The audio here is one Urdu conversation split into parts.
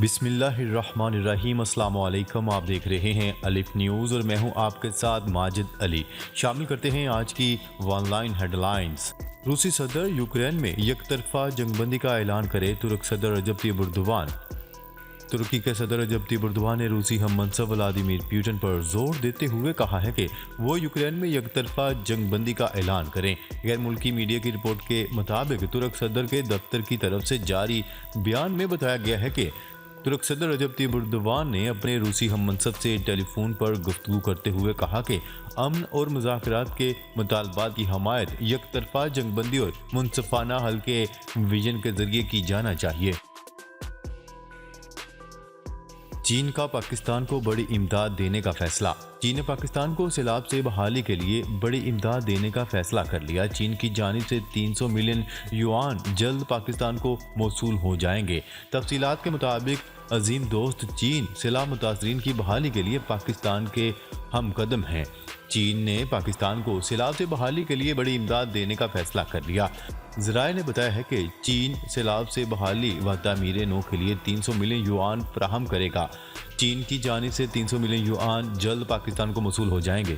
بسم اللہ الرحمن الرحیم۔ السلام علیکم، آپ دیکھ رہے ہیں الف نیوز اور میں ہوں آپ کے ساتھ ماجد علی۔ شامل کرتے ہیں آج کی ون لائن ہیڈ لائنز۔ روسی صدر یوکرین میں یک طرفہ جنگ بندی کا اعلان کرے ترک صدر رجب طیب اردوان۔ ترکی کے صدر رجب طیب اردوان نے روسی ہم منصب ولادیمیر پوٹن پر زور دیتے ہوئے کہا ہے کہ وہ یوکرین میں یک طرفہ جنگ بندی کا اعلان کریں۔ غیر ملکی میڈیا کی رپورٹ کے مطابق ترک صدر کے دفتر کی طرف سے جاری بیان میں بتایا گیا ہے کہ ترک صدر رجب طیب اردوان نے اپنے روسی ہم منصب سے ٹیلی فون پر گفتگو کرتے ہوئے کہا کہ امن اور مذاکرات کے مطالبات کی حمایت یک طرفہ جنگ بندی اور منصفانہ حل کے ویژن کے ذریعے کی جانا چاہیے۔ چین کا پاکستان کو بڑی امداد دینے کا فیصلہ۔ چین نے پاکستان کو سیلاب سے بحالی کے لیے بڑی امداد دینے کا فیصلہ کر لیا۔ چین کی جانب سے 300 ملین یوان جلد پاکستان کو موصول ہو جائیں گے۔ تفصیلات کے مطابق عظیم دوست چین سیلاب متاثرین کی بحالی کے لیے پاکستان کے ہم قدم ہیں۔ چین نے پاکستان کو سیلاب سے بحالی کے لیے بڑی امداد دینے کا فیصلہ کر لیا۔ ذرائع نے بتایا ہے کہ چین سیلاب سے بحالی و تعمیر نو کے لیے 300 ملین یوان فراہم کرے گا۔ چین کی جانب سے 300 ملین یوان جلد پاکستان کو موصول ہو جائیں گے۔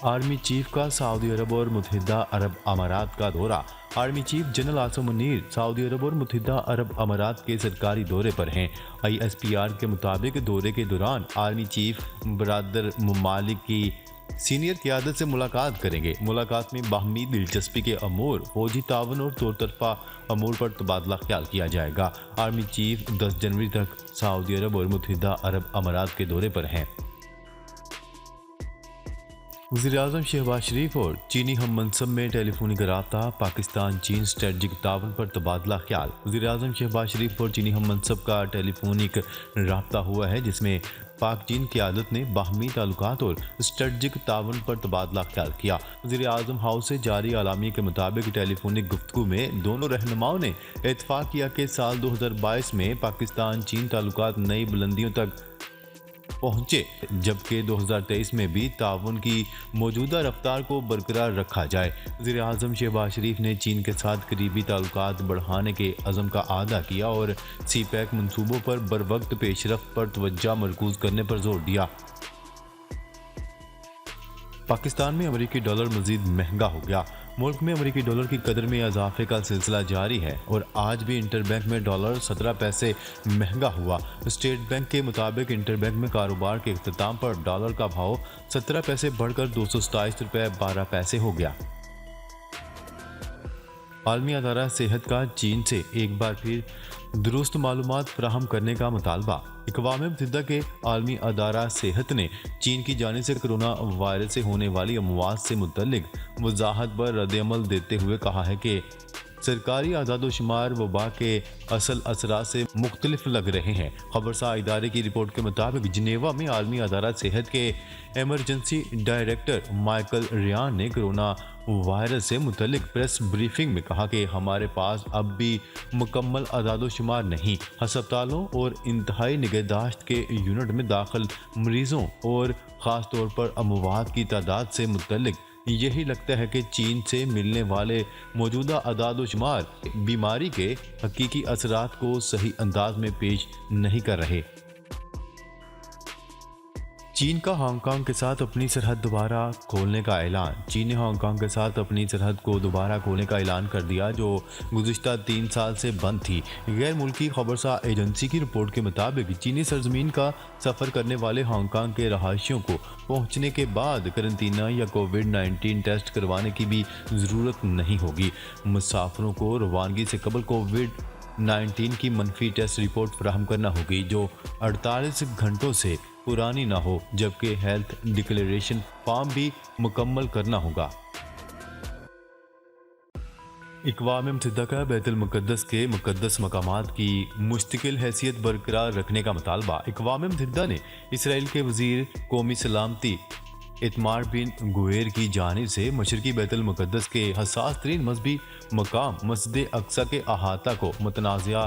آرمی چیف کا سعودی عرب اور متحدہ عرب امارات کا دورہ۔ Army chief general Asim Munir سعودی عرب اور متحدہ عرب امارات کے سرکاری دورے پر ہیں۔ ISPR کے مطابق دورے کے دوران آرمی چیف برادر ممالک کی سینئر قیادت سے ملاقات کریں گے۔ ملاقات میں باہمی دلچسپی کے امور، فوجی تعاون اور دو طرفہ امور پر تبادلہ خیال کیا جائے گا۔ آرمی چیف 10 جنوری تک سعودی عرب اور متحدہ عرب امارات کے دورے پر ہیں۔ وزیراعظم شہباز شریف اور چینی ہم منصب میں ٹیلی فونک رابطہ، پاکستان چین اسٹریٹجک تعاون پر تبادلہ خیال۔ وزیراعظم شہباز شریف اور چینی ہم منصب کا ٹیلی فونک رابطہ ہوا ہے، جس میں پاک چین قیادت نے باہمی تعلقات اور اسٹریٹجک تعاون پر تبادلہ خیال کیا۔ وزیر اعظم ہاؤس سے جاری اعلامیے کے مطابق ٹیلی فونک گفتگو میں دونوں رہنماؤں نے اتفاق کیا کہ سال 2022 میں پاکستان چین تعلقات نئی بلندیوں تک پہنچے، جبکہ 2023 میں بھی تعاون کی موجودہ رفتار کو برقرار رکھا جائے۔ وزیر اعظم شہباز شریف نے چین کے ساتھ قریبی تعلقات بڑھانے کے عزم کا اعادہ کیا اور سی پیک منصوبوں پر بروقت پیش رفت پر توجہ مرکوز کرنے پر زور دیا۔ پاکستان میں امریکی ڈالر مزید مہنگا ہو گیا۔ ملک میں امریکی ڈالر کی قدر میں اضافے کا سلسلہ جاری ہے اور آج بھی انٹر بینک میں ڈالر 17 پیسے مہنگا ہوا۔ اسٹیٹ بینک کے مطابق انٹر بینک میں کاروبار کے اختتام پر ڈالر کا بھاؤ 17 پیسے بڑھ کر 227 روپے 12 پیسے ہو گیا۔ عالمی ادارہ صحت کا چین سے ایک بار پھر درست معلومات فراہم کرنے کا مطالبہ۔ اقوام متحدہ کے عالمی ادارہ صحت نے چین کی جانب سے کرونا وائرس سے ہونے والی اموات سے متعلق وضاحت پر رد عمل دیتے ہوئے کہا ہے کہ سرکاری اعداد و شمار وبا کے اصل اثرات سے مختلف لگ رہے ہیں۔ خبرساز ادارے کی رپورٹ کے مطابق جنیوا میں عالمی ادارہ صحت کے ایمرجنسی ڈائریکٹر مائیکل ریان نے کرونا وائرس سے متعلق پریس بریفنگ میں کہا کہ ہمارے پاس اب بھی مکمل اعداد و شمار نہیں۔ ہسپتالوں اور انتہائی نگہداشت کے یونٹ میں داخل مریضوں اور خاص طور پر اموات کی تعداد سے متعلق یہی لگتا ہے کہ چین سے ملنے والے موجودہ اعداد و شمار بیماری کے حقیقی اثرات کو صحیح انداز میں پیش نہیں کر رہے۔ چین کا ہانگ کانگ کے ساتھ اپنی سرحد دوبارہ کھولنے کا اعلان۔ چین نے ہانگ کانگ کے ساتھ اپنی سرحد کو دوبارہ کھولنے کا اعلان کر دیا، جو گزشتہ 3 سال سے بند تھی۔ غیر ملکی خبرساز ایجنسی کی رپورٹ کے مطابق چینی سرزمین کا سفر کرنے والے ہانگ کانگ کے رہائشیوں کو پہنچنے کے بعد قرنطینہ یا کووڈ-19 ٹیسٹ کروانے کی بھی ضرورت نہیں ہوگی۔ مسافروں کو روانگی سے قبل کووڈ-19 کی منفی ٹیسٹ رپورٹ فراہم کرنا ہوگی، جو 48 گھنٹوں سے پرانی نہ ہو، جبکہ ہیلتھ ڈکلیریشن فارم بھی مکمل کرنا ہوگا۔ اقوام متحدہ کا بیت المقدس کے مقدس مقامات کی مستقل حیثیت برقرار رکھنے کا مطالبہ۔ اقوام متحدہ نے اسرائیل کے وزیر قومی سلامتی اتمار بن گویر کی جانب سے مشرقی بیت المقدس کے حساس ترین مذہبی مقام مسجد اقصی کے احاطہ کو متنازعہ